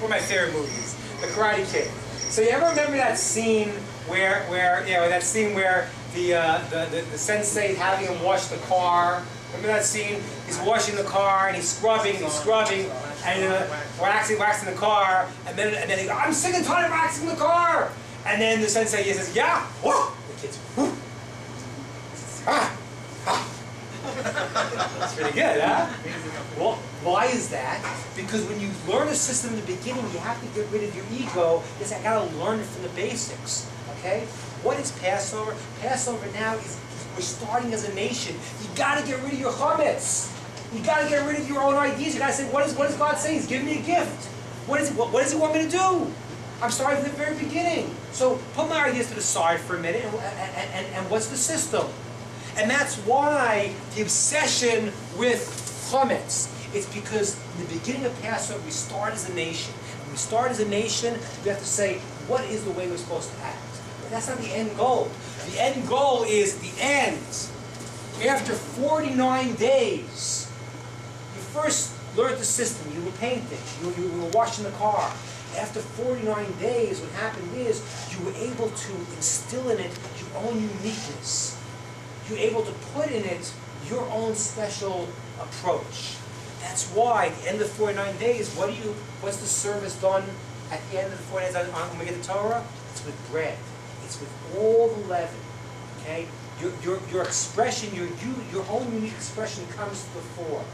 one of my favorite movies, The Karate Kid. So you ever remember that scene where the sensei having him wash the car? Remember that scene? He's washing the car and he's scrubbing, and waxing the car, and then he goes, I'm sick and tired of waxing the car. And then the sensei says, yeah, whoa. The kids, whoo. That's pretty good, huh? Well, why is that? Because when you learn a system in the beginning, you have to get rid of your ego. Because I got to learn it from the basics. Okay? What is Passover? Passover now is we're starting as a nation. You got to get rid of your chametz. You got to get rid of your own ideas. You got to say, what does God say? He's giving me a gift. What does He want me to do? I'm starting from the very beginning. So put my ideas to the side for a minute, and what's the system? And that's why the obsession with chametz. It's because in the beginning of Passover, we start as a nation. When we start as a nation, we have to say, what is the way we're supposed to act? But that's not the end goal. The end goal is the end. After 49 days, you first learned the system. You were painting. You were washing the car. After 49 days, what happened is you were able to instill in it your own uniqueness. You're able to put in it your own special approach. That's why at the end of 49 days, what's the service done at the end of the 49 days when we get the Torah? It's with bread. It's with all the leaven. Okay? Your expression, your own unique expression comes to the fore.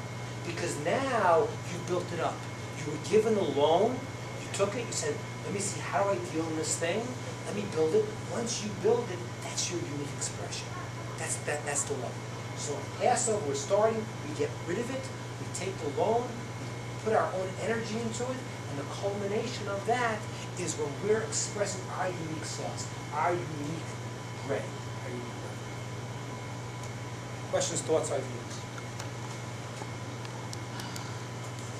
Because now you built it up. You were given a loan, you took it, you said, let me see, how do I deal in this thing? Let me build it. Once you build it, that's your unique expression. That's the level. So in Passover, we're starting, we get rid of it, we take the loan, we put our own energy into it, and the culmination of that is when we're expressing our unique selves, our unique bread, our unique bread. Questions, thoughts, ideas?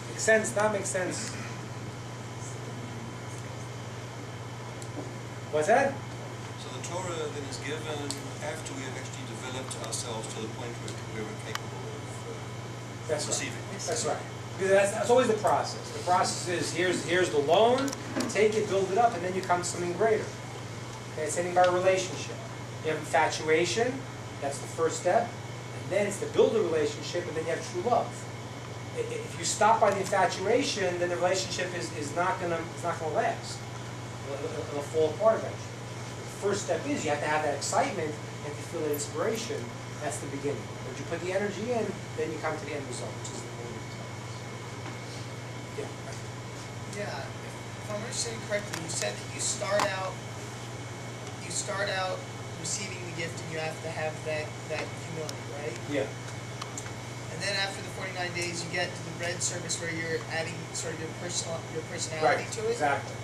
Make sense? Not make sense? What's that? So the Torah then is given after we have actually developed ourselves to the point where we're capable of receiving. Right. That's right. Because that's always the process. The process is here's the loan, you take it, build it up, and then you come to something greater. Okay, it's anything about a relationship. You have infatuation, that's the first step, and then it's to build a relationship, and then you have true love. If you stop by the infatuation, then the relationship is not gonna last. It'll fall apart eventually. The first step is you have to have that excitement and to feel that inspiration. That's the beginning. When you put the energy in, then you come to the end result, which is the goal of the time. Yeah. Yeah. If I'm understanding correctly, you said that you start out receiving the gift, and you have to have that humility, right? Yeah. And then after the 49 days, you get to the bread service where you're adding sort of your personality to it. Exactly.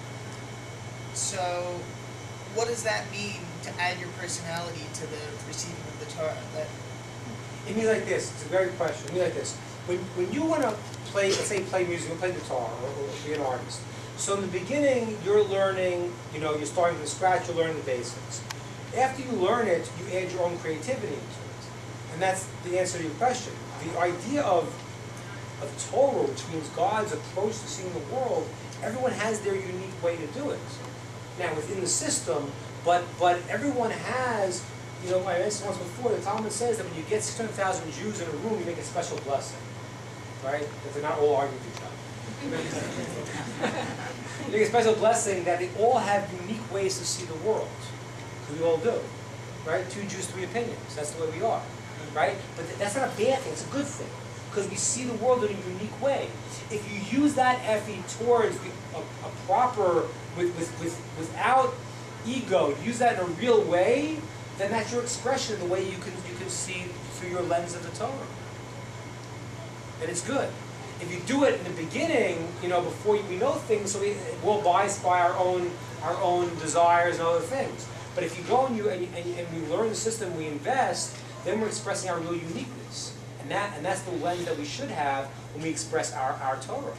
So, what does that mean to add your personality to the receiving of the Torah? It means like this. It's a very good question. It means like this. When you want to play, let's say play music, you play guitar, or be an artist. So in the beginning, you're learning, you're starting from scratch, you're learning the basics. After you learn it, you add your own creativity into it. And that's the answer to your question. The idea of Torah, which means God's approach to seeing the world, everyone has their unique way to do it. Now, within the system, but everyone has, I mentioned once before, the Talmud says that when you get 600,000 Jews in a room, you make a special blessing, right? That they're not all arguing with each other. You make a special blessing that they all have unique ways to see the world. We all do, right? 2 Jews, 3 opinions. That's the way we are, right? But that's not a bad thing. It's a good thing because we see the world in a unique way. If you use that effort towards a proper, without ego, use that in a real way, then that's your expression, the way you can see through your lens of the Torah. And it's good. If you do it in the beginning, before we know things, so we're biased by our own desires and other things. But if you go and we learn the system, we invest, then we're expressing our real uniqueness. And that's the lens that we should have when we express our Torah.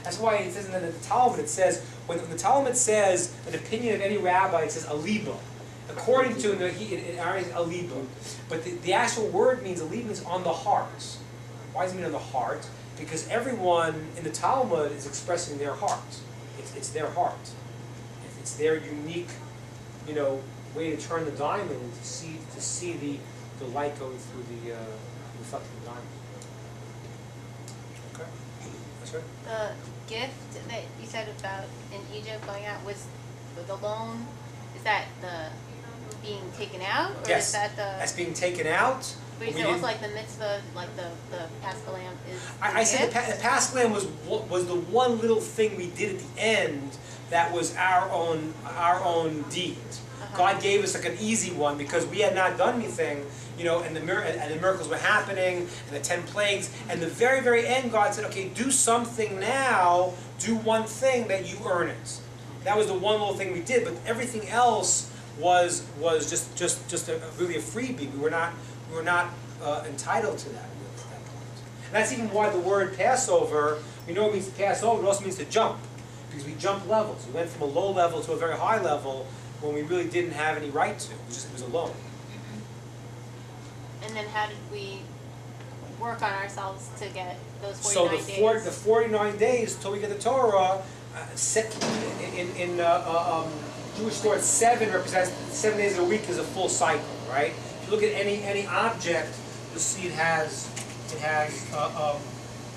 That's why it says in the Talmud, it says, when the Talmud says an opinion of any rabbi, it says aliba. According to it aliba. But the actual word means aliba means on the heart. Why does it mean on the heart? Because everyone in the Talmud is expressing their heart. it's their heart. It's their unique, way to turn the diamond and to see the light going through the reflecting the diamond. Okay, that's right. The gift that you said about in Egypt going out was the loan. Is that the being taken out, or Yes, is that the? that's being taken out. But you We said also didn't- like the mitzvah, like the Paschal lamb is. I said the gift? Paschal Lamb was the one little thing we did at the end that was our own deed. God gave us like an easy one because we had not done anything, and the miracles were happening, and the 10 plagues, and the very, very end, God said, okay, do something now, do one thing that you earn it. That was the one little thing we did, but everything else was just really a freebie. We were not entitled to that at that point. And that's even why the word Passover, we know it means to pass over, it also means to jump, because we jumped levels. We went from a low level to a very high level when we really didn't have any right to. It was a loan. And then how did we work on ourselves to get those 49 So days? the 49 days till we get the Torah, in Jewish thought, 7 represents 7 days of a week is a full cycle, right? If you look at any object, you'll see it has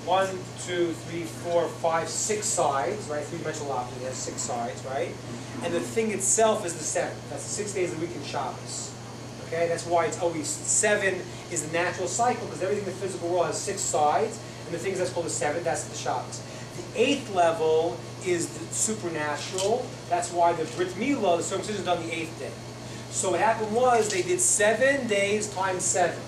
1, 2, 3, 4, 5, 6 sides, right? 3-dimensional object, it has 6 sides, right? And the thing itself is the 7th. That's the 6 days of the week in Shabbos. Okay, that's why it's always 7 is the natural cycle, because everything in the physical world has 6 sides, and the things that's called the 7th, that's the Shabbos. The 8th level is the supernatural. That's why the Brit Milah, the circumcision, is done the 8th day. So what happened was they did 7 days times 7.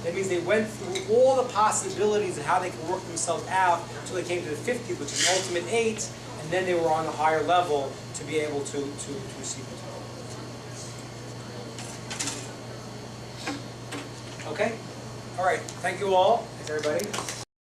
That means they went through all the possibilities of how they could work themselves out until they came to the 50th, which is the ultimate 8, and then they were on a higher level to be able to receive the Torah. Okay? All right. Thank you all. Thanks, everybody.